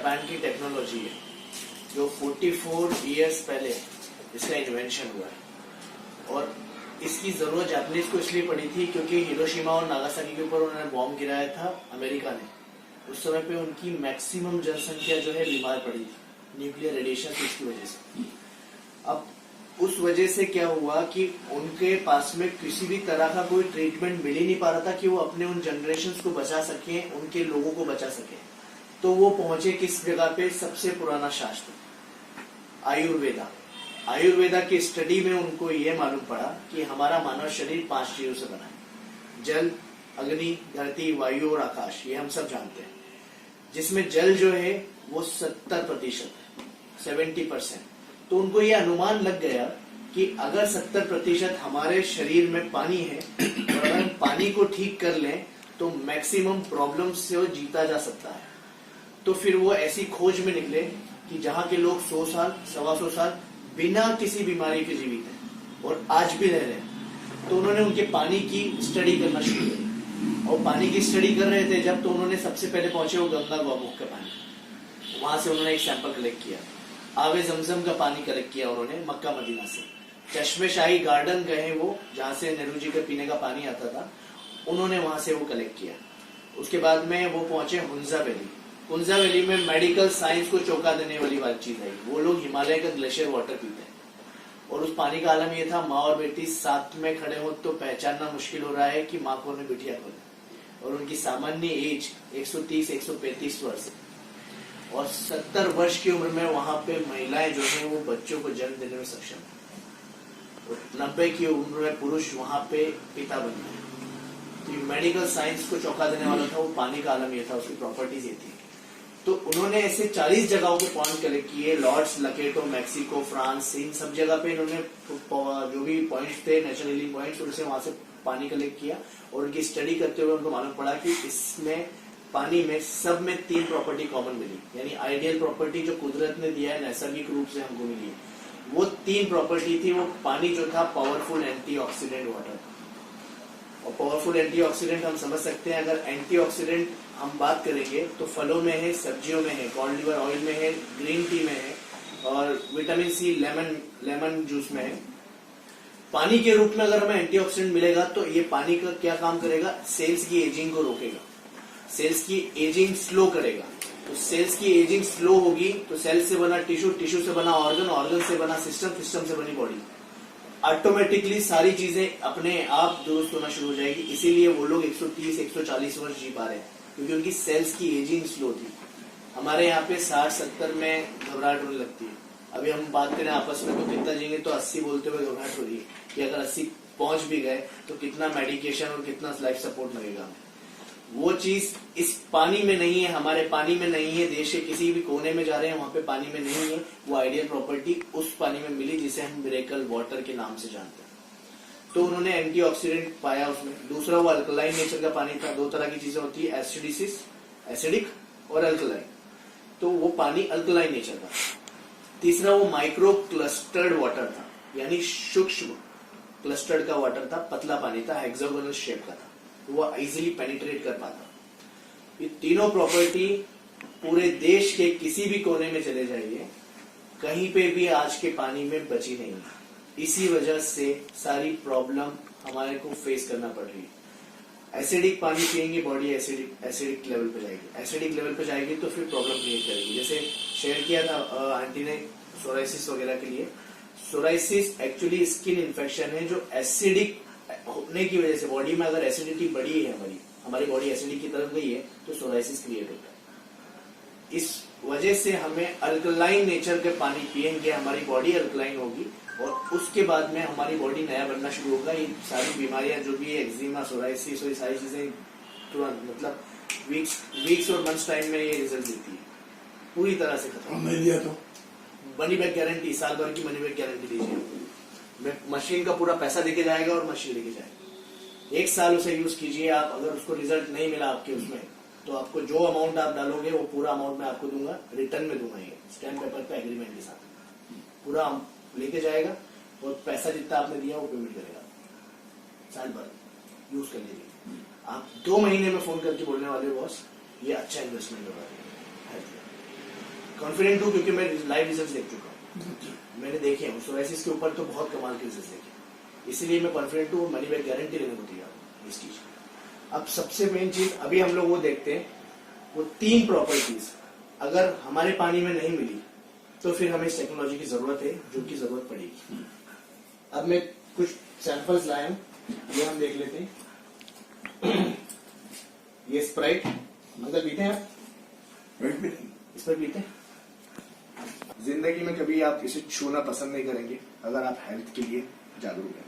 Japan की technology है जो 44 इयर्स पहले इसका इन्वेंशन हुआ है। और इसकी जरूरत जापानीज को इसलिए पड़ी थी क्योंकि हिरोशिमा और नागासाकी के ऊपर उन्होंने बॉम्ब गिराया था अमेरिका ने। उस समय पे उनकी मैक्सिमम जनसंख्या जो है बीमार पड़ी थी न्यूक्लियर रेडिएशन की वजह से। अब उस वजह से क्या हुआ कि उनके पास में किसी भी तरह का कोई ट्रीटमेंट मिल ही नहीं पा रहा था कि वो अपने उन जनरेशन्स को बचा सके, उनके लोगों को बचा सके। तो वो पहुंचे किस जगह पे? सबसे पुराना शास्त्र आयुर्वेदा। आयुर्वेदा की स्टडी में उनको ये मालूम पड़ा कि हमारा मानव शरीर 5 चीजों से बना है, जल, अग्नि, धरती, वायु और आकाश। ये हम सब जानते हैं, जिसमें जल जो है वो 70% है, 70%। तो उनको ये अनुमान लग गया कि अगर 70% हमारे शरीर में पानी है और अगर हम पानी को ठीक कर लें तो मैक्सिमम प्रॉब्लम से वो जीता जा सकता है। तो फिर वो ऐसी खोज में निकले कि जहां के लोग 100 साल, 125 साल बिना किसी बीमारी के जीवित हैं और आज भी रह रहे हैं। तो उन्होंने उनके पानी की स्टडी करना शुरू की और पानी की स्टडी कर रहे थे जब, तो उन्होंने सबसे पहले पहुंचे वो गंगा गौमुख का पानी। वहां से उन्होंने एक सैंपल कलेक्ट किया, आवे जमजम का पानी कलेक्ट किया उन्होंने मक्का मदीना से। चश्मे शाही गार्डन गए वो, जहां से नेहरू जी के पीने का पानी आता था, उन्होंने वहां से वो कलेक्ट किया। उसके बाद में वो पहुंचे हुंजा वैली। हुंजा वैली में मेडिकल साइंस को चौंका देने वाली बातचीत है। वो लोग हिमालय का ग्लेशियर वाटर पीते हैं और उस पानी का आलम ये था, माँ और बेटी साथ में खड़े हो तो पहचानना मुश्किल हो रहा है कि माँ कौन है बिटिया कौन है। और उनकी सामान्य एज 130-135 वर्ष और 70 वर्ष की उम्र में वहां पे महिलाएं जो है वो बच्चों को जन्म देने में सक्षम है और 90 की उम्र में पुरुष वहां पे पिता बन गए। तो मेडिकल साइंस को चौंका देने वाला था वो पानी का आलम ये था, उसकी प्रॉपर्टीज ये थी। तो उन्होंने ऐसे 40 जगहों के पॉइंट कलेक्ट किए, लॉर्ड्स, लकेटो, मैक्सिको, फ्रांस, इन सब जगह पे इन्होंने जो भी पॉइंट्स थे नेचुरल हीलिंग पॉइंट्स, उनसे वहां से पानी कलेक्ट किया और उनकी स्टडी करते हुए उनको मालूम पड़ा कि इसमें पानी में सब में 3 प्रॉपर्टी कॉमन मिली। यानी आइडियल प्रॉपर्टी जो कुदरत ने दिया है, नैसर्गिक रूप से हमको मिली है, वो 3 प्रॉपर्टी थी। वो पानी जो था पावरफुल एंटीऑक्सीडेंट वाटर, और पावरफुल एंटीऑक्सीडेंट हम समझ सकते हैं। अगर एंटीऑक्सीडेंट हम बात करेंगे तो फलों में है, सब्जियों में है, कॉड लिवर ऑयल में है, ग्रीन टी में है और विटामिन सी लेमन जूस में है। पानी के रूप में अगर हमें एंटीऑक्सीडेंट मिलेगा तो ये पानी का क्या काम करेगा? सेल्स की एजिंग को रोकेगा, सेल्स की एजिंग स्लो करेगा। तो सेल्स की एजिंग स्लो होगी तो सेल से बना टिश्यू, टिश्यू से बना ऑर्गन, ऑर्गन से बना सिस्टम, सिस्टम से बनी बॉडी। ऑटोमेटिकली सारी चीजें अपने आप दुरुस्त होना शुरू हो जाएगी। इसीलिए वो लोग 130-140 वर्ष जी पा रहे हैं क्योंकि उनकी सेल्स की एजिंग स्लो थी। हमारे यहाँ पे 60-70 में घबराहट होने लगती है। अभी हम बात करें आपस में तो कितना जिएंगे, तो 80 बोलते हुए घबराहट हो रही है कि अगर 80 पहुंच भी गए तो कितना मेडिकेशन और कितना लाइफ सपोर्ट लगेगा हमें। वो चीज इस पानी में नहीं है, हमारे पानी में नहीं है। देश के किसी भी कोने में जा रहे हैं वहां पे पानी में नहीं है। वो आइडियल प्रॉपर्टी उस पानी में मिली जिसे हम मिरेकल वाटर के नाम से जानते हैं। तो उन्होंने एंटीऑक्सीडेंट पाया उसमें। दूसरा वो अल्कलाइन नेचर का पानी था। 2 तरह की चीजें होती है, एसिडिसिस, एसिडिक और अल्कलाइन। तो वो पानी अल्कलाइन नेचर का। तीसरा वो माइक्रो क्लस्टर्ड वाटर था, यानी सूक्ष्म क्लस्टर्ड का वाटर था, पतला पानी था, हेक्सागोनल शेप का था, वो इजीली पेनिट्रेट कर पाता। ये तीनों प्रॉपर्टी पूरे देश के किसी भी कोने में चले जाइए, कहीं पे भी आज के पानी में बची नहीं है। इसी वजह से सारी प्रॉब्लम हमारे को फेस करना पड़ रही है। एसिडिक पानी पिएंगे, बॉडी एसिडिक लेवल पे जाएगी, एसिडिक लेवल पे जाएगी तो फिर प्रॉब्लम क्रिएट करेगी। जैसे शेयर किया था आंटी ने सोराइसिस वगैरह के लिए। सोराइसिस एक्चुअली स्किन इन्फेक्शन है जो एसिडिक होने की वजह से, बॉडी में अगर एसिडिटी बढ़ी है, हमारी बॉडी एसिडिक की तरफ गई है तो सोराइसिस क्रिएट होता है। इस वजह से हमें अल्कलाइन नेचर के पानी पिएंगे, हमारी बॉडी अल्कलाइन होगी और उसके बाद में हमारी बॉडी नया बनना शुरू होगा। ये सारी बीमारियां जो भी है, एक्जिमा, सोराइसिस और ये सारी चीजें तुरंत मतलब वीक्स और मंथ्स टाइम में ये रिजल्ट देती है, पूरी तरह से खत्म। नहीं लिया तो मनी बैक गारंटी, साल भर की मनी बैक गारंटी दीजिए। मशीन का पूरा पैसा देके जाएगा और मशीन लेके जाएगा। 1 साल उसे यूज कीजिए आप, अगर उसको रिजल्ट नहीं मिला आपके उसमें तो आपको जो अमाउंट आप डालोगे वो पूरा अमाउंट मैं आपको दूंगा, रिटर्न में दूंगा, ये स्टैम्प पेपर पे एग्रीमेंट के साथ पूरा लेके जाएगा और पैसा जितना आपने दिया वो पेमेंट करेगा। साल भर यूज कर लीजिए आप। 2 महीने में फोन करके बोलने वाले बॉस ये अच्छा इन्वेस्टमेंट होगा। कॉन्फिडेंट हूँ क्योंकि मैं लाइव रिजल्ट देख चुका हूँ, मैंने देखे हैं सोराइसिस के ऊपर तो बहुत कमाल के रिजल्ट देखे, इसीलिए मैं कॉन्फिडेंट हूँ, मनी बैक गारंटी लेने को तैयार हूँ इस चीज। अब सबसे मेन चीज अभी हम लोग वो देखते हैं, वो 3 प्रॉपर्टीज अगर हमारे पानी में नहीं मिली तो फिर हमें इस टेक्नोलॉजी की जरूरत है, जो की जरूरत पड़ेगी। अब मैं कुछ सैंपल्स लाया हूं, ये हम देख लेते हैं। ये स्प्राइट अंदर पीते हैं आप? इस पर पीते हैं? जिंदगी में कभी आप इसे छूना पसंद नहीं करेंगे अगर आप हेल्थ के लिए जागरूक हैं,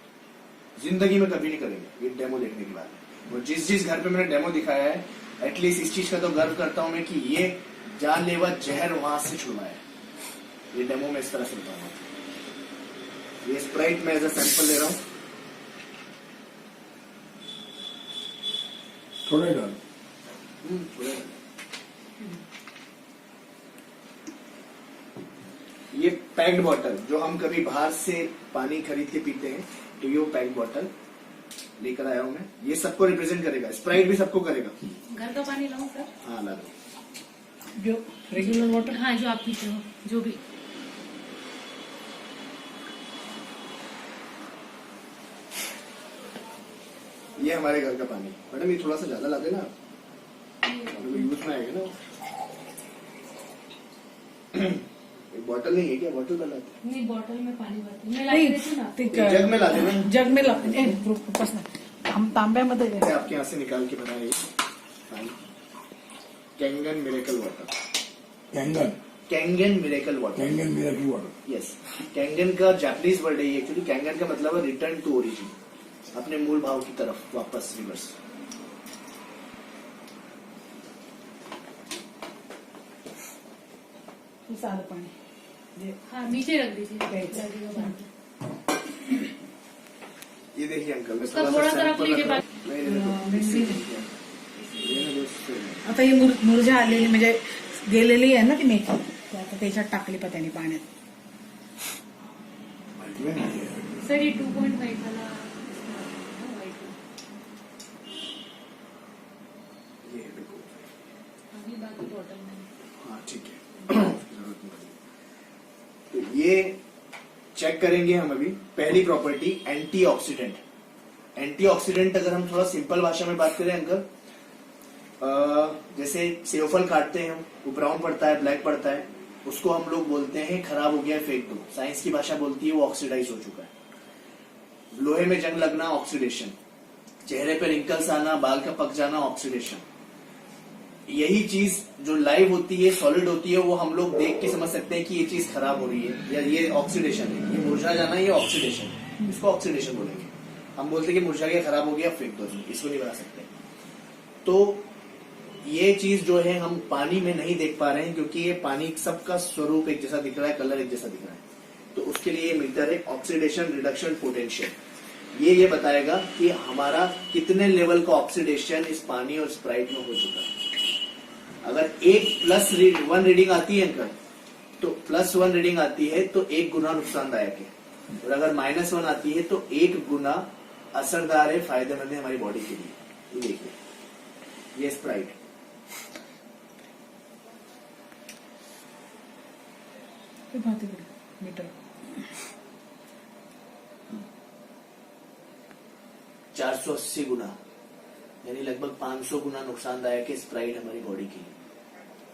जिंदगी में कभी नहीं करेंगे। ये डेमो देखने के बाद, और जिस घर पे मैंने डेमो दिखाया है, एटलीस्ट इस चीज का तो गर्व करता हूं मैं कि ये जानलेवा जहर वहां से छुड़वाया है। ये डेमो में इस तरह से बताऊंगा। ये स्प्राइट में एज अ सैंपल ले रहा हूं, थोड़ा डाल। ये पैक्ड बॉटल जो हम कभी बाहर से पानी खरीद के पीते हैं, तो ये पैक्ड बॉटल लेकर आया हूं मैं। ये सबको रिप्रेजेंट करेगा, स्प्राइट भी सबको करेगा। घर का पानी लाऊं सर? हाँ ला दो। जो रेगुलर वाटर, हाँ जो आप पीते हो, जो भी। ये हमारे घर का पानी। मैडम ये थोड़ा सा ज्यादा ला देना, यूज में आएगा ना। एक बॉटल नहीं है क्या? बॉटल का लाते? नहीं, बॉटल में पानी भरते मैं ला के देती हूँ ना। जग में ला देना। जग में ला, हम तांब्यामध्ये मैं आपके यहाँ से निकाल के बनाए पानी। Kangen miracle water. Kangen miracle water. Yes, Kangen का जापानीज वर्ड है ये। एक्चुअली कैंगन का मतलब है रिटर्न टू ओरिजिन, अपने मूल भाव की तरफ वापस, रिवर्स। सादा पानी, हाँ नीचे रख दीजिए। ये देखिए अंकल, मैं थोड़ा सा रख लीजिए। आता ही मुरझा आलेली म्हणजे गेलेली आहे ना ती मेथी, आता त्याच्यात टाकली पाण्याने पाण्यात। सर ये 2.5 वाला अभी बाकी बॉटल में। हाँ ठीक है। तो ये चेक करेंगे हम अभी। पहली प्रॉपर्टी एंटीऑक्सीडेंट। एंटीऑक्सीडेंट अगर हम थोड़ा सिंपल भाषा में बात करें अंकल, जैसे सेवफल काटते हैं हम, वो ब्राउन पड़ता है, ब्लैक पड़ता है, उसको हम लोग बोलते हैं खराब हो गया फेंक दो। साइंस की भाषा बोलती है वो ऑक्सीडाइज हो चुका है। लोहे में जंग लगना ऑक्सीडेशन, चेहरे पे रिंकल्स आना, बाल का पक जाना ऑक्सीडेशन। यही चीज जो लाइव होती है, सॉलिड होती है, वो हम लोग देख के समझ सकते हैं कि ये चीज खराब हो रही है या ये ऑक्सीडेशन है। ये मुरझा जाना, ये ऑक्सीडेशन है, इसको ऑक्सीडेशन बोलेंगे। हम बोलते हैं कि मुरझा गया, खराब हो गया, फेंक दो, इसको नहीं बना सकते। तो ये चीज जो है हम पानी में नहीं देख पा रहे हैं, क्योंकि ये पानी सबका स्वरूप एक जैसा दिख रहा है, कलर एक जैसा दिख रहा है। तो उसके लिए मीटर है ऑक्सीडेशन रिडक्शन पोटेंशियल। ये बताएगा कि हमारा कितने लेवल का ऑक्सीडेशन इस पानी और स्प्राइट में हो चुका है। अगर 1+1 रीडिंग आती है अंकल, तो +1 रीडिंग आती है तो 1 गुना नुकसानदायक है, और अगर -1 आती है तो 1 गुना असरदार है, फायदेमंद है हमारी बॉडी के लिए। ये देखिए, ये स्प्राइट मीटर 480 गुना, यानी लगभग 500 गुना नुकसानदायक है स्प्राइट हमारी बॉडी के लिए।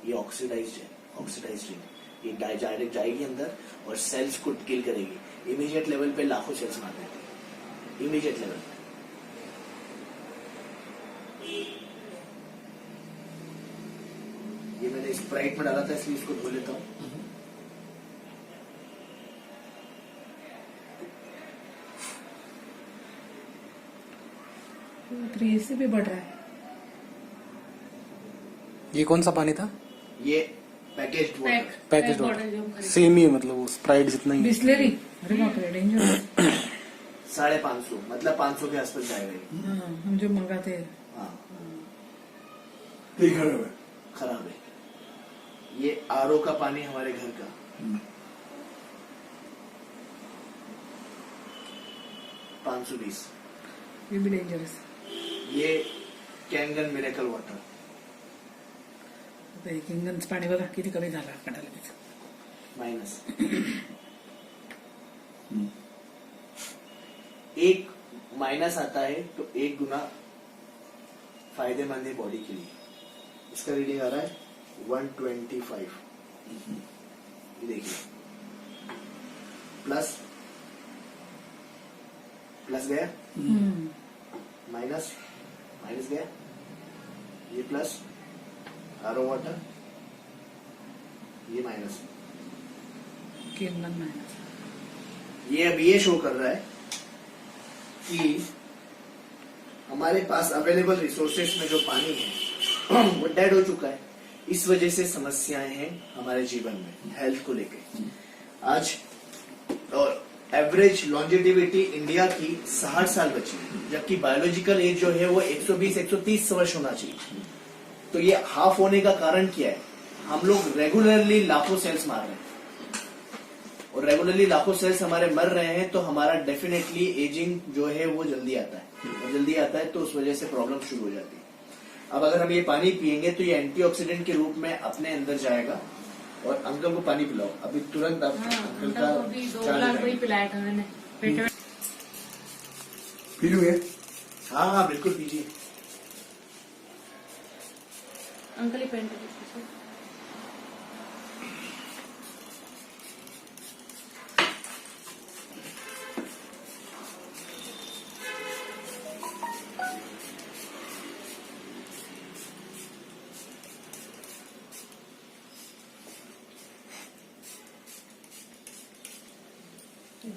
ये ऑक्सीडाइज्ड है, ऑक्सीडाइज्ड है। ये डायरेक्ट जाएगी अंदर और सेल्स को किल करेगी। इमीडिएट लेवल पे लाखों सेल्स मार देते हैं, इमीडिएट लेवल पे। ये मैंने स्प्राइट में डाला था, इसलिए इसको धो लेता हूँ। इससे भी बढ़ रहा है। ये कौन सा पानी था? ये packaged water, package water same ही है, मतलब वो स्प्राइट जितना ही। बिस्लेरी, अरे बाप रे, डेंजर। 550, मतलब 500 के आसपास जाएगा ये। हम जो मंगाते हैं। हाँ, खराब है। खराब है। ये आरओ का पानी हमारे घर का, 520। ये भी डेंजरस। ये कैंगन मिरेकल वाटर। किंगन्स पाणी बघा किती कमी झालं आपल्याला. माइनस, एक माइनस आता है तो 1 गुना फायदेमंद है बॉडी के लिए। इसका रीडिंग आ रहा है 125। ये देखिए, प्लस प्लस गया, माइनस माइनस गया, ये प्लस आरओ वाटर, ये माइनस, किरण माइनस। ये अब ये शो कर रहा है कि हमारे पास अवेलेबल रिसोर्सेस में जो पानी है वो डेड हो चुका है। इस वजह से समस्याएं हैं हमारे जीवन में हेल्थ को लेकर। आज और एवरेज लॉन्जेटिविटी इंडिया की 60 साल बची है, जबकि बायोलॉजिकल एज जो है वो 120-130 वर्ष होना चाहिए। तो ये हाफ होने का कारण क्या है? हम लोग रेगुलरली लाखों सेल्स मार रहे हैं, और रेगुलरली लाखों सेल्स हमारे मर रहे हैं, तो हमारा डेफिनेटली एजिंग जो है वो जल्दी आता है, और जल्दी आता है तो उस वजह से प्रॉब्लम शुरू हो जाती है। अब अगर हम ये पानी पियेंगे तो ये एंटीऑक्सीडेंट के रूप में अपने अंदर जाएगा। और अंकल को पानी पिलाओ अभी तुरंत। आप अंकल का 2 गिलास वही पिलाया था मैंने पेट में। पी लूंगे? हाँ हाँ बिल्कुल पीजिए। अंकल ही पेंट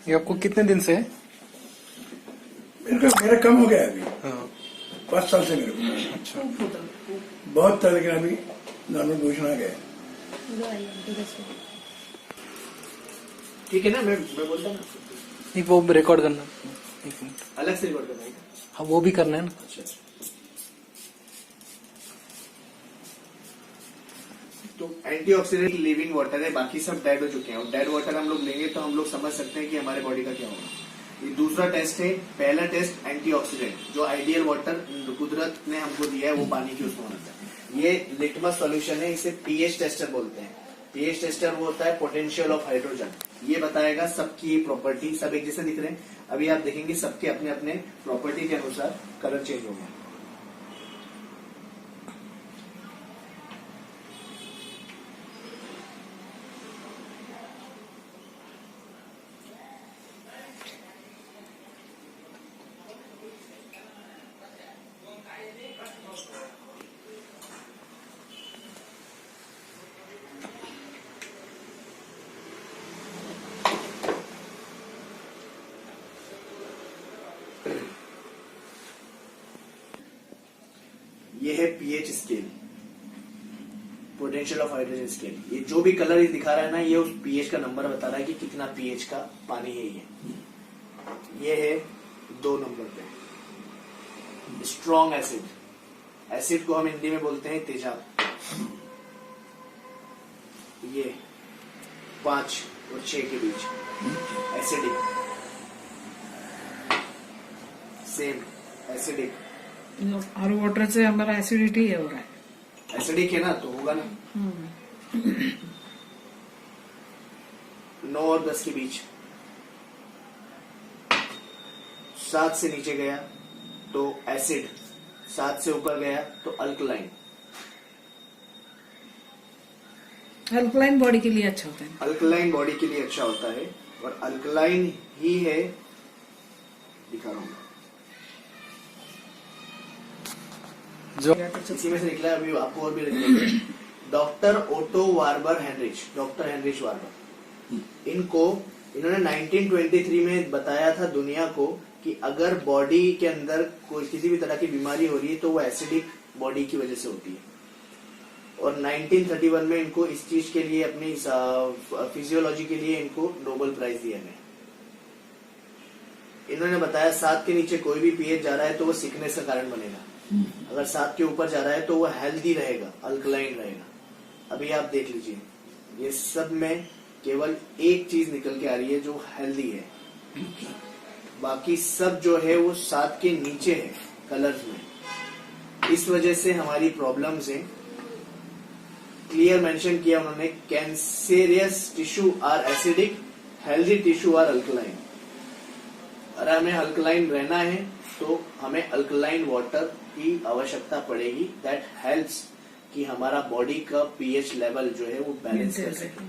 ये आपको कितने दिन से है? मेरा कम हो गया अभी, हाँ। 5 साल से मेरे को। अच्छा। बहुत था, लेकिन अभी नॉर्मल पोजिशन आ गया। ठीक है ना, मैं बोलता हूँ ना। एक वो रिकॉर्ड करना, 1 मिनट। अलग से रिकॉर्ड करना है। हाँ वो भी करना है ना। अच्छा, तो एंटीऑक्सीडेंट लिविंग वाटर है, बाकी सब डेड हो चुके हैं। और डेड वाटर हम लोग लेंगे तो हम लोग समझ सकते हैं कि हमारे बॉडी का क्या होगा। ये दूसरा टेस्ट है। पहला टेस्ट एंटीऑक्सीडेंट, जो आइडियल वाटर कुदरत ने हमको दिया है वो पानी की उसमें होना चाहिए। ये लिटमस सॉल्यूशन है, इसे पीएच टेस्टर बोलते हैं। पीएच टेस्टर वो होता है पोटेंशियल ऑफ हाइड्रोजन। ये बताएगा सबकी प्रॉपर्टी, सब एक जैसे दिख रहे हैं। अभी आप देखेंगे सबके अपने अपने प्रॉपर्टी के अनुसार कलर चेंज होगा। ये है pH scale, potential of hydrogen scale. ये जो भी कलर ये दिखा रहा है ना, ये उस पीएच का नंबर बता रहा है कि कितना पीएच का पानी है। ये है 2 नंबर पे स्ट्रॉन्ग एसिड। एसिड को हम हिंदी में बोलते हैं तेजाब। ये 5 और 6 के बीच एसिडिक, सेम एसिडिक। आरो वाटर से हमारा एसिडिटी हो रहा है। एसिडिक है ना, तो होगा ना। 9 और 10 के बीच। 7 से नीचे गया तो एसिड, 7 से ऊपर गया तो अल्कलाइन। अल्कलाइन बॉडी के लिए अच्छा होता है। अल्कलाइन बॉडी के लिए अच्छा होता है, और अल्कलाइन ही है, दिखा रहा हूं जो इसी में से निकला है। अभी आपको और भी निकलेगा। Doctor Otto Warburg Heinrich, doctor Heinrich Warburg, इन्होंने 1923 में बताया था दुनिया को कि अगर बॉडी के अंदर कोई किसी भी तरह की बीमारी हो रही है तो वो एसिडिक बॉडी की वजह से होती है। और 1931 में इनको इस चीज के लिए, अपनी फिजियोलॉजी के लिए इनको नोबेल प्राइज दिया गया। इन्होंने बताया 7 के नीचे कोई भी पीएच जा रहा है तो वो सिकनेस का कारण बनेगा, अगर 7 के ऊपर जा रहा है तो वो हेल्दी रहेगा, अल्कलाइन रहेगा। अभी आप देख लीजिए, ये सब में केवल एक चीज निकल के आ रही है जो हेल्दी है, बाकी सब जो है वो 7 के नीचे है कलर्स में। इस वजह से हमारी प्रॉब्लम्स हैं। क्लियर मेंशन किया उन्होंने, cancerous tissue are acidic, healthy tissue are alkaline. अगर हमें अल्कलाइन रहना है तो हमें अल्कलाइन वाटर की आवश्यकता पड़ेगी। दैट हेल्प्स कि हमारा बॉडी का पीएच लेवल जो है वो बैलेंस कर सके,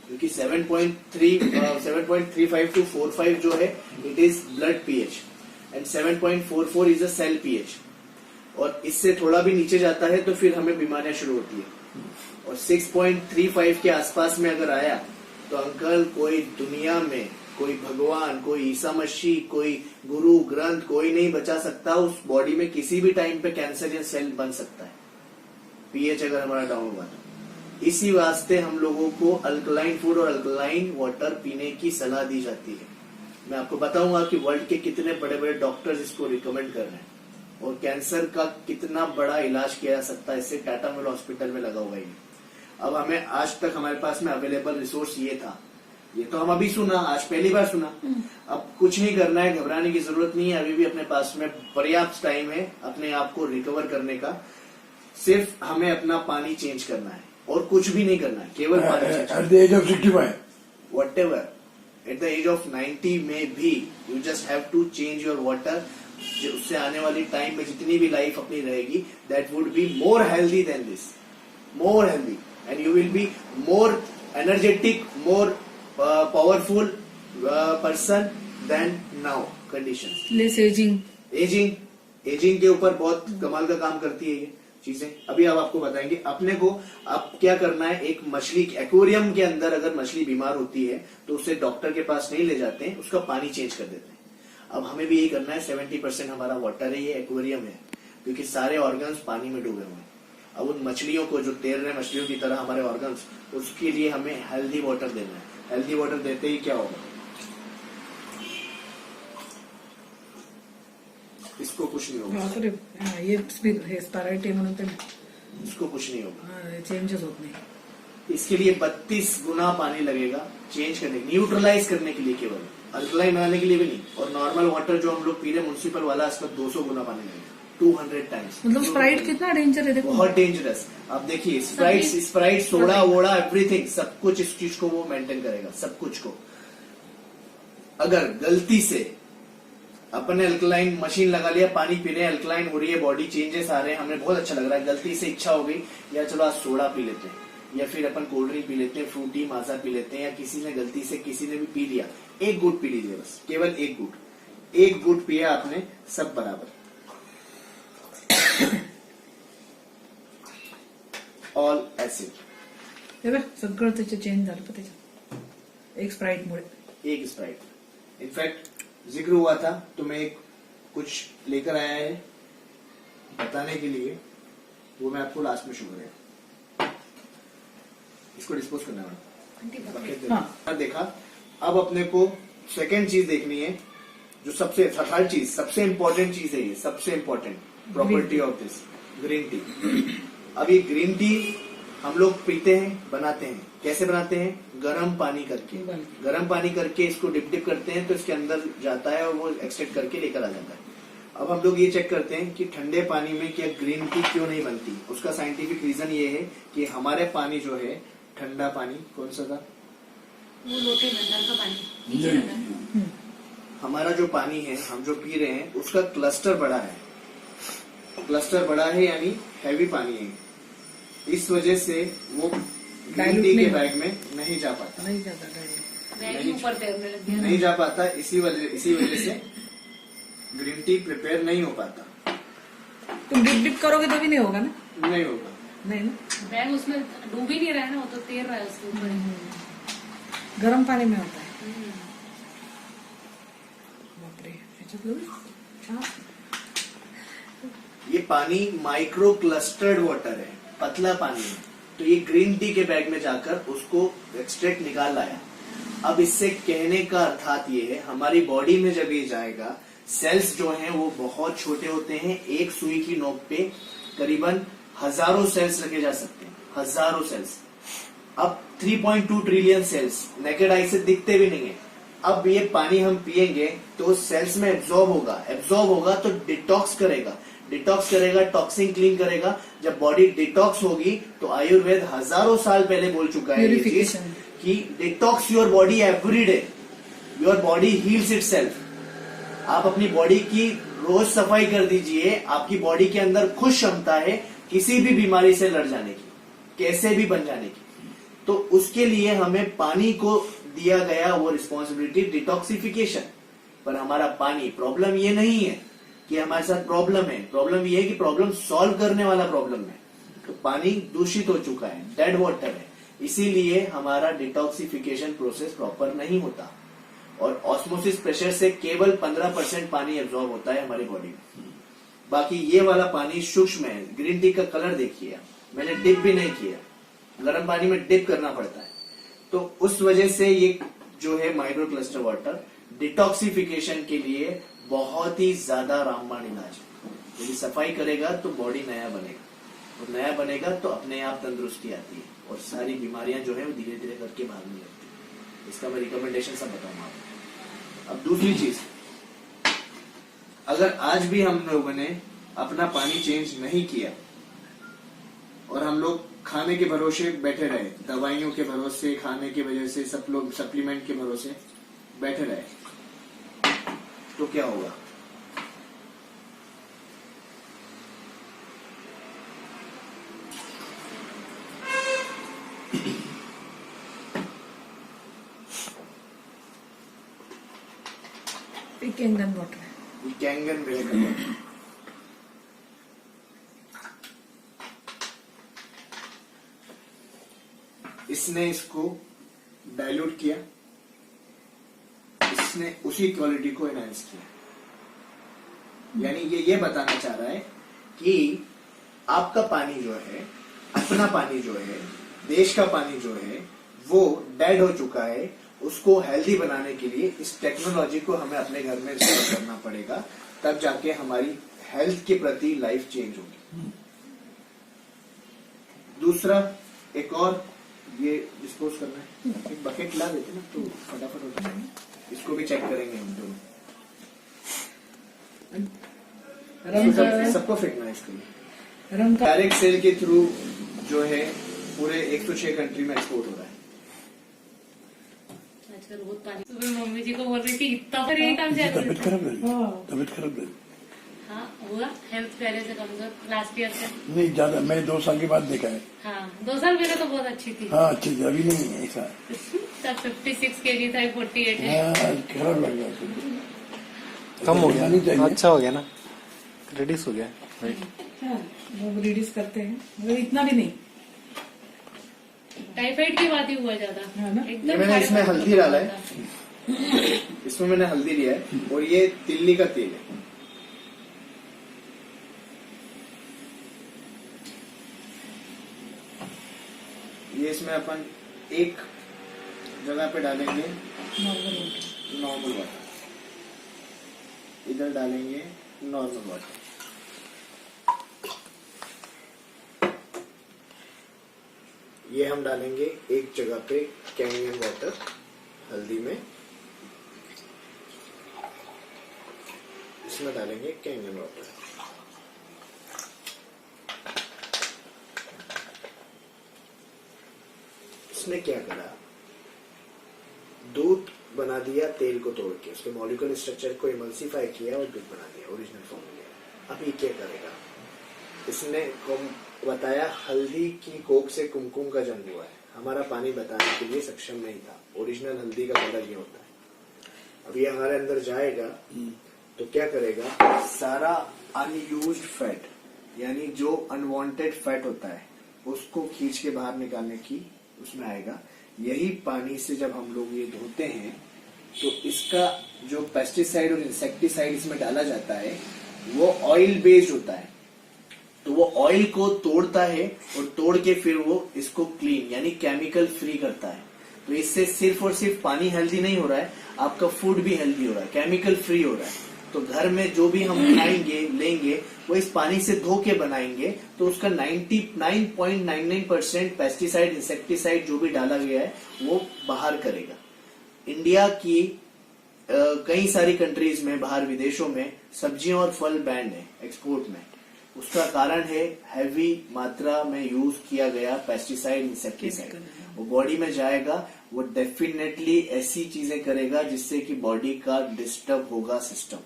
क्योंकि 7.35 टू 45 जो है it is blood pH and 7.44 is a cell pH, और इससे थोड़ा भी नीचे जाता है तो फिर हमें बीमारियां शुरू होती है। और 6.35 के आसपास में अगर आया तो अंकल कोई दुनिया में कोई भगवान, कोई ईसा मसीह, कोई गुरु ग्रंथ कोई नहीं बचा सकता। उस बॉडी में किसी भी टाइम पे कैंसर या सेल बन सकता है पीएच अगर हमारा डाउन हुआ तो। इसी वास्ते हम लोगों को अल्कलाइन फूड और अल्कलाइन वाटर पीने की सलाह दी जाती है। मैं आपको बताऊंगा कि वर्ल्ड के कितने बड़े बड़े डॉक्टर्स इसको रिकमेंड कर रहे हैं और कैंसर का कितना बड़ा इलाज किया जा सकता है इससे। टाटा मेमोरियल हॉस्पिटल में लगा हुआ है। अब हमें आज तक हमारे पास में अवेलेबल रिसोर्स ये था, ये तो हम अभी सुना, आज पहली बार सुना। अब कुछ नहीं करना है, घबराने की जरूरत नहीं है। अभी भी अपने पास में पर्याप्त टाइम है अपने आप को रिकवर करने का। सिर्फ हमें अपना पानी चेंज करना है और कुछ भी नहीं करना है, केवल पानी change. At the age of 65. Whatever, at the age of 90 में भी you just have to change your water। उससे आने वाली टाइम में जितनी भी लाइफ अपनी रहेगी that would be more healthy than this, more healthy, and you will be more energetic, more powerful person than now conditions। Less ageing. Ageing के ऊपर बहुत कमाल का काम करती है ये चीजें। अभी अब आपको बताएंगे अपने को अब क्या करना है। एक मछली एक्वेरियम के अंदर अगर मछली बीमार होती है तो उसे डॉक्टर के पास नहीं ले जाते हैं, उसका पानी चेंज कर देते हैं। अब हमें भी यही करना है। 70% हमारा वाटर है, ये एक्वेरियम है, क्योंकि सारे ऑर्गन्स पानी में डूबे हुए हैं। अब उन मछलियों को जो तैर रहे मछलियों की तरह हमारे ऑर्गन्स, उसके लिए हमें हेल्दी वाटर देना है। हेल्दी वाटर देते ही क्या होगा, इसको कुछ नहीं होगा, ये स्पायराइटी म्हणून ते इसको कुछ नहीं होगा, चेंजेस होत नाही। इसके लिए 32 गुना पानी लगेगा चेंज करने, न्यूट्रलाइज करने के लिए, केवल अल्कलाइन बनाने के लिए भी नहीं। और नॉर्मल वाटर जो हम लोग पी रहे म्युनिसिपल वाला, इसका 200 गुना पानी लगेगा, 200 टाइम्स। मतलब स्प्राइट कितना डेंजर है देखो, बहुत डेंजरस। आप देखिए स्प्राइट सोडा वोडा एवरीथिंग, सब कुछ इस चीज को वो मेंटेन करेगा, सब कुछ को। अगर गलती से अपने अल्कलाइन मशीन लगा लिया, पानी पी रहे हैं, अल्कलाइन हो रही है, बॉडी चेंजेस आ रहे हैं, हमें बहुत अच्छा लग रहा है, गलती से इच्छा हो गई या चलो आज सोडा पी लेते हैं या फिर अपन कोल्ड ड्रिंक पी लेते हैं, फ्रूटी माजा पी लेते हैं, या किसी ने गलती से किसी ने भी पी लिया, एक गुट पी लीजिए बस, केवल एक गुट पिया आपने, सब बराबर। ऑल एसिड हे बघ सगळं त्याचे चेंज झालं पण त्याच्यात एक स्प्राइटमुळे। एक स्प्राइट इनफैक्ट जिक्र हुआ था तो मैं एक कुछ लेकर आया है बताने के लिए, वो मैं आपको लास्ट में शो करेगा। इसको डिस्पोज करना है मैडम। हाँ देखा। अब अपने को सेकेंड चीज देखनी है, जो सबसे थर्ड चीज, सबसे इंपॉर्टेंट चीज है, ये सबसे important property of this green tea. अब ये ग्रीन टी हम लोग पीते हैं, बनाते हैं, कैसे बनाते हैं, गर्म पानी करके। गर्म पानी करके इसको डिप करते हैं तो इसके अंदर जाता है और वो एक्सट्रैक्ट करके लेकर आ जाता है। अब हम लोग ये चेक करते हैं कि ठंडे पानी में क्या ग्रीन टी क्यों नहीं बनती। उसका साइंटिफिक रीजन ये है कि हमारे पानी जो है, ठंडा पानी कौन सा था, वो लोटे में नल का पानी, हमारा जो पानी है हम जो पी रहे हैं उसका क्लस्टर बड़ा है। क्लस्टर बड़ा है यानी हैवी पानी है, इस वजह से वो ग्रीन टी के बैग में नहीं जा पाता, नहीं जाता डायरेक्ट, बैग ऊपर तैरने लग गया। नहीं जा पाता। इसी वजह से ग्रीन टी प्रिपेयर नहीं हो पाता। तुम डिप करोगे तो भी नहीं होगा ना, नहीं होगा, नहीं ना, बैग उसमें डूब ही नहीं रहा है ना, वो तो तैर रहा है उसके ऊपर। गर्म पानी में होता है। बापरे, ह्याच्यातलं छान। ये पानी माइक्रो क्लस्टर्ड वाटर है, पतला पानी है। तो ये ग्रीन टी के बैग में जाकर उसको एक्सट्रैक्ट निकाल लाया। अब इससे कहने का अर्थात ये है, हमारी बॉडी में जब ये जाएगा, सेल्स जो हैं वो बहुत छोटे होते हैं। एक सुई की नोक पे करीबन हजारों सेल्स रखे जा सकते हैं, हजारों सेल्स। अब 3.2 ट्रिलियन सेल्स नेकेड आई से दिखते भी नहीं है। अब ये पानी हम पिएंगे तो सेल्स में एब्जॉर्ब होगा तो डिटॉक्स करेगा। डिटॉक्स करेगा, टॉक्सिन क्लीन करेगा। जब बॉडी डिटॉक्स होगी तो आयुर्वेद हजारों साल पहले बोल चुका है ये चीज Purification. कि detox your body every day, your body heels itself. आप अपनी बॉडी की रोज सफाई कर दीजिए, आपकी बॉडी के अंदर खुद क्षमता है किसी भी बीमारी से लड़ जाने की, कैसे भी बन जाने की। तो उसके लिए हमें पानी को दिया गया वो रिस्पॉन्सिबिलिटी डिटॉक्सिफिकेशन। पर हमारा पानी, प्रॉब्लम ये नहीं है कि हमारे साथ प्रॉब्लम है, प्रॉब्लम ये है कि प्रॉब्लम सॉल्व करने वाला प्रॉब्लम है। तो पानी दूषित हो चुका है, डेड वाटर है, इसीलिए हमारा डिटॉक्सिफिकेशन प्रोसेस प्रॉपर नहीं होता। और ऑस्मोसिस प्रेशर से केवल 15% पानी एब्जॉर्ब होता है हमारी बॉडी में। बाकी ये वाला पानी सूक्ष्म है। ग्रीन टी का कलर देखिए, मैंने डिप भी नहीं किया, गर्म पानी में डिप करना पड़ता है। तो उस वजह से ये जो है माइक्रो क्लस्टर वाटर डिटॉक्सिफिकेशन के लिए बहुत ही ज्यादा रामबाण इलाज है। यदि सफाई करेगा तो बॉडी नया बनेगा, और नया बनेगा तो अपने आप तंदुरुस्ती आती है, और सारी बीमारियां जो है वो धीरे धीरे करके भागने लगती है। इसका मैं रिकमेंडेशन सब बताऊंगा आपको। अब दूसरी चीज, अगर आज भी हम लोगों ने अपना पानी चेंज नहीं किया और हम लोग खाने के भरोसे बैठे रहे, दवाइयों के भरोसे, खाने की वजह से, सब लोग सप्लीमेंट के भरोसे बैठे रहे, तो क्या होगा? कैंगन वाटर है। कैंगन मिलेगा। इसने इसको डाइल्यूट किया, इसने उसी क्वालिटी को एनहांस किया। यानी ये बताना चाह रहा है कि आपका पानी जो है, अपना पानी जो है, देश का पानी जो है, वो डेड हो चुका है। उसको हेल्दी बनाने के लिए इस टेक्नोलॉजी को हमें अपने घर में इस्तेमाल करना पड़ेगा, तब जाके हमारी हेल्थ के प्रति लाइफ चेंज होगी। दूसरा, एक और ये डिस्पोज करना है, एक बकेट ला देते ना तो फटाफट होता है। इसको भी चेक करेंगे हम दोनों, सबको फेंकना है इसके लिए। डायरेक्ट सेल के थ्रू जो है पूरे 106 कंट्री में एक्सपोर्ट हो रहा है। आजकल बहुत पानी, सुबह मम्मी जी को बोल रही थी इतना पर यही काम चल रहा तबियत खराब लगी, तबियत खराब लगी। हाँ हुआ, हेल्थ पहले से कमजोर, लास्ट ईयर से। नहीं ज्यादा, मैंने 2 साल के बाद देखा है। हाँ 2 साल पहले तो बहुत अच्छी थी। हाँ अच्छी थी, अभी नहीं है ऐसा। तब 56 kg था, 48 है। हाँ खराब लग गया। कम हो नहीं गया, चाहिए। अच्छा हो गया ना, रिड्यूस हो गया। हाँ, वो रिड्यूस करते हैं, मगर इतना भी नहीं। टाइफाइड की बात ही हुआ ज्यादा। हाँ ना? एकदम मैंने इसमें टाइफाइड हल्दी डाला है। था। इसमें मैंने हल्दी लिया है, और ये तिल्ली का तेल है। ये इसमें अपन एक जगह पे डालेंगे नॉर्मल वाटर, इधर डालेंगे नॉर्मल वाटर। ये हम डालेंगे एक जगह पे कैंगन वाटर हल्दी में, इसमें डालेंगे कैंगन वाटर। इसने क्या करा, दूध बना दिया तेल को तोड़ के, उसके मॉलिक्यूलर स्ट्रक्चर को इमल्सिफाई किया और दूध बना दिया, ओरिजिनल फॉर्म में लिया। अब ये क्या करेगा, इसने बताया हल्दी की कोक से कुमकुम का जन्म हुआ है। हमारा पानी बताने के लिए सक्षम नहीं था, ओरिजिनल हल्दी का कलर ये होता है। अब ये हमारे अंदर जाएगा तो क्या करेगा, सारा अनयूज्ड फैट, यानी जो अनवांटेड फैट होता है, उसको खींच के बाहर निकालने की उसमें आएगा। यही पानी से जब हम लोग ये धोते हैं तो इसका जो पेस्टिसाइड और इंसेक्टिसाइड इसमें डाला जाता है वो ऑयल बेस्ड होता है। तो वो ऑयल को तोड़ता है और तोड़ के फिर वो इसको क्लीन यानी केमिकल फ्री करता है। तो इससे सिर्फ और सिर्फ पानी हेल्दी नहीं हो रहा है, आपका फूड भी हेल्दी हो रहा है, केमिकल फ्री हो रहा है। तो घर में जो भी हम खाएंगे लेंगे वो इस पानी से धो के बनाएंगे तो उसका 99.99% पेस्टिसाइड इंसेक्टिसाइड जो भी डाला गया है वो बाहर करेगा। इंडिया की कई सारी कंट्रीज में, बाहर विदेशों में सब्जियां और फल बैंड है एक्सपोर्ट में, उसका कारण है हैवी मात्रा में यूज किया गया पेस्टिसाइड इंसेक्टिसाइड। वो बॉडी में जाएगा, वो डेफिनेटली ऐसी चीजें करेगा जिससे कि बॉडी का डिस्टर्ब होगा सिस्टम।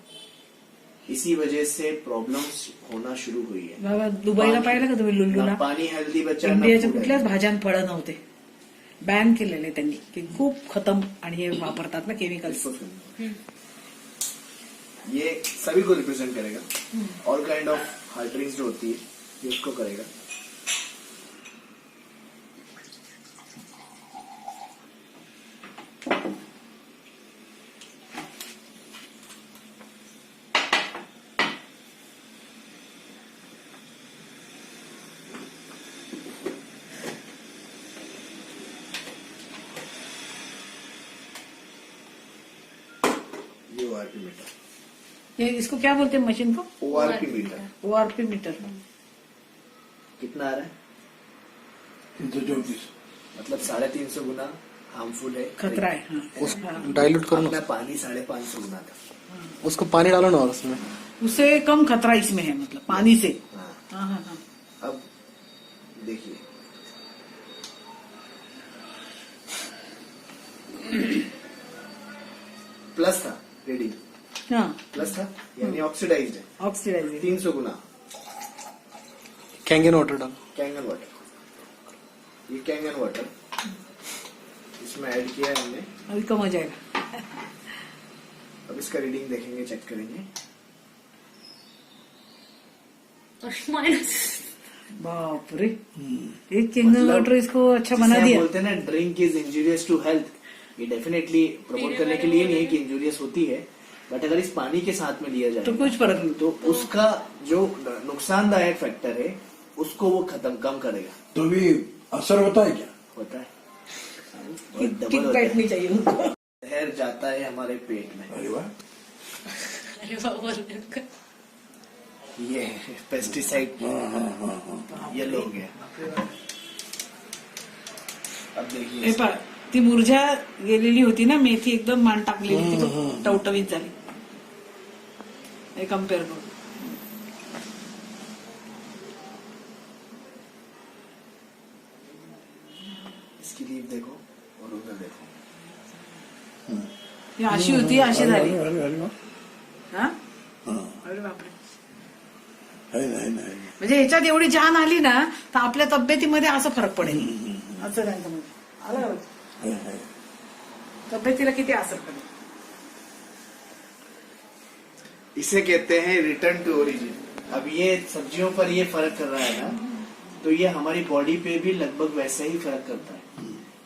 इसी वजह से प्रॉब्लम्स होना शुरू हुई है। बाबा दुबईला पाहिलं का तुम्ही लुल्लूला? ना पाणी हेल्दी बच्चा ना इंडियाच्या food कुठल्याच healthy. भाज्या फळं नव्हते, बॅन केलेले त्यांनी की खूप खतम आणि हे वापरतात ना केमिकल्स. ये सभी को रिप्रेजेंट करेगा। All kind of heart drinks जो होती है ये उसको करेगा। ये ओआरपी मीटर, ये इसको क्या बोलते हैं मशीन को? ORP meter ORP meter. कितना आ रहा है? 334. मतलब 350 गुना हार्मफुल है, खतरा है. हाँ. उसको डाइल्यूट करो अपना ना, पानी 550 गुना था। उसको पानी डालो ना और उसमें। उससे कम खतरा इसमें है, मतलब पानी से. हाँ, हाँ हाँ हाँ. अब देखिए प्लस था रीडिंग, हाँ. प्लस था यानी ऑक्सीडाइज्ड है। ऑक्सीडाइज. 300 गुना कैंगन वाटर डालो। कैंगन वाटर, ये कैंगन वाटर इसमें ऐड किया है हमने। अभी कम हो जाएगा. अब इसका रीडिंग देखेंगे, चेक करेंगे। माइनस। बाप रे, एक कैंगन वाटर इसको अच्छा बना जिसे हम दिया. बोलते हैं ना drink is injurious to health, ये डेफिनेटली प्रमोट करने के लिए नहीं है कि इंजूरियस होती है, बट अगर इस पानी के साथ में लिया जाए तो कुछ फर्क नहीं. तो उसका जो नुकसानदायक फैक्टर है उसको वो खत्म कम करेगा। तो भी असर होता है क्या? होता है, किक डबल होता बैठ है। नहीं चाहिए उनको. जहर जाता है हमारे पेट में। अरे वाह. अरे बाबा, ये पेस्टिसाइड ये लोग गया। अब हे देखिए पहा, ती मुरझा गेलेली होती ना मेथी, एकदम मान टाकलेली ती टवटवीत झाली. हे कम्पेअर करू. इसकी लीव देखो और उधर देखो, ही अशी होती, अशी झाली. अरे अरे वाह. हा? हाँ. अरे बापरे. है ना, है ना, है ना. म्हणजे ह्याच्यात एवढी जान आली ना तर आपल्या तब्येतीमध्ये असं फरक पडेल. असं त्यांचं म्हणजे आलं का? है, है. तब्येतीला किती असर पडेल. इसे कहते हैं रिटर्न टू ओरिजिन। अब ये सब्जियों पर ये फर्क कर रहा है ना, तो ये हमारी बॉडी पे भी लगभग वैसा ही फर्क करता है।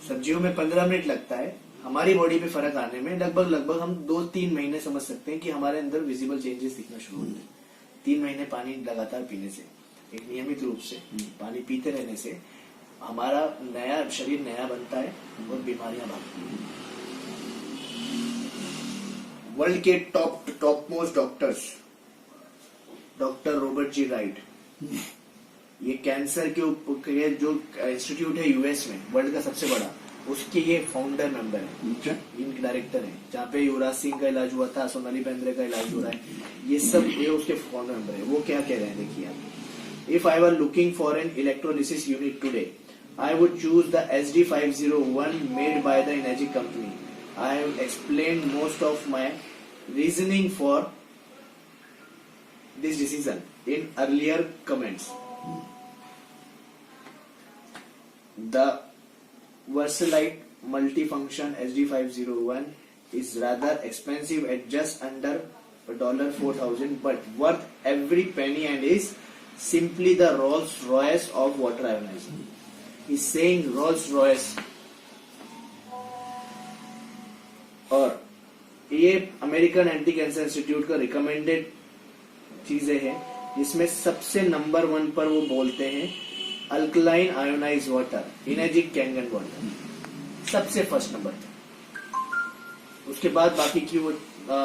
सब्जियों में 15 मिनट लगता है, हमारी बॉडी पे फर्क आने में लगभग हम 2-3 महीने समझ सकते हैं कि हमारे अंदर विजिबल चेंजेस दिखना शुरू होते हैं। 3 महीने पानी लगातार पीने से, एक नियमित रूप से पानी पीते रहने से हमारा नया शरीर नया बनता है और बीमारियां भागती हैं। वर्ल्ड के top most doctors, doctor Robert G Wright, ये कैंसर के जो इंस्टीट्यूट है यूएस में वर्ल्ड का सबसे बड़ा, उसके ये फाउंडर मेंबर है, अच्छा. इनके डायरेक्टर है। जहाँ पे युवराज सिंह का इलाज हुआ था, सोनाली बेंद्रे का इलाज हो रहा है, ये सब ये उसके फाउंडर मेंबर है। वो क्या कह रहे हैं देखिए आप, if I were looking for an electrolysis unit today, I would choose the SD501 made by the energy company. I have explained most of my reasoning for this decision in earlier comments. The Versalite multifunction SD501 is rather expensive at just under $4,000, but worth every penny and is simply the Rolls Royce of water ionizing. He's saying Rolls Royce. और ये American anti cancer institute का recommended चीजें हैं, जिसमें सबसे number 1 पर वो बोलते हैं alkaline ionize water, energetic Kangen water, सबसे फर्स्ट नंबर पे। उसके बाद बाकी की वो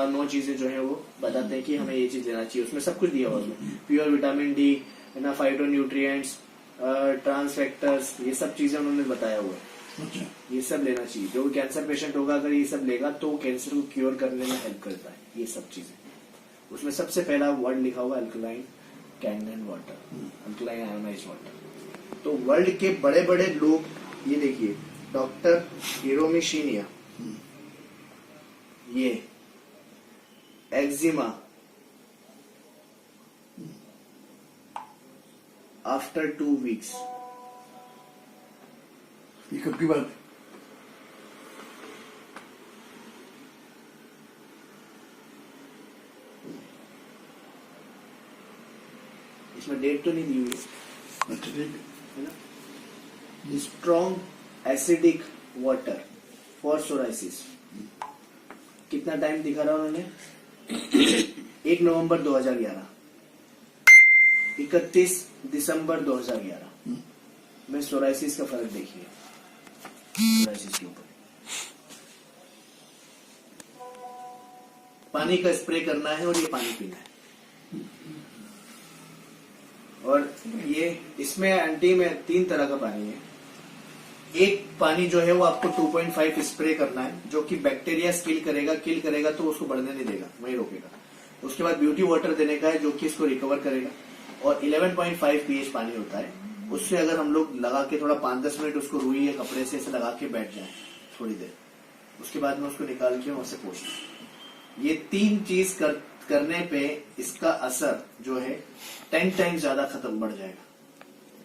9 चीजें जो है वो बताते हैं कि हमें ये चीज लेना चाहिए। उसमें सब कुछ दिया हुआ, उसमें pure vitamin D, phytonutrients, trans factors, ये सब चीजें उन्होंने बताया हुआ है। अच्छा. ये सब लेना चाहिए। जो कैंसर पेशेंट होगा अगर ये सब लेगा तो कैंसर को क्योर करने में हेल्प करता है ये सब चीजें। उसमें सबसे पहला वर्ड लिखा हुआ alkaline Kangen water, alkaline ionize water. तो वर्ल्ड के बड़े बड़े लोग, ये देखिए डॉक्टर हिरोमी शिनिया, ये एक्जिमा आफ्टर 2 weeks, ये कब की बात? इसमें डेट तो नहीं दी हुई है, अच्छा ठीक है ना। Strong acidic water for psoriasis, कितना टाइम दिखा रहा उन्होंने? 1 नवंबर 2011, 31 दिसंबर 2011 में सोराइसिस का फर्क देखिए, सोराइसिस के ऊपर पानी का स्प्रे करना है और ये पानी पीना है। और ये इसमें एंटी में 3 तरह का पानी है। एक पानी जो है वो आपको 2.5 स्प्रे करना है, जो कि बैक्टीरिया किल करेगा तो उसको बढ़ने नहीं देगा, वही रोकेगा। उसके बाद ब्यूटी वाटर देने का है, जो कि इसको रिकवर करेगा। और 11.5 pH पानी होता है, उससे अगर हम लोग लगा के थोड़ा 5-10 मिनट उसको रुई या कपड़े से ऐसे लगा के बैठ जाए थोड़ी देर, उसके बाद में उसको निकाल के वहां से पोंछ लें। ये 3 चीज करने पे इसका असर जो है 10 टाइम्स ज्यादा खत्म बढ़ जाएगा।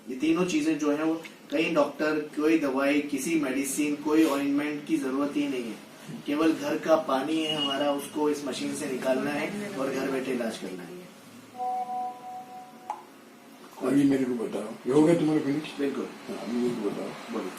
ये तीनों चीजें जो है वो कहीं डॉक्टर, कोई दवाई, किसी मेडिसिन, कोई ऑइंटमेंट की जरूरत ही नहीं है। केवल घर का पानी है हमारा, उसको इस मशीन से निकालना है और घर बैठे इलाज करना है। अभी मेरे को बताओ, ये हो गया तुम्हारा फिनिश? बिल्कुल, हाँ, अभी मेरे को बताओ। बोलो।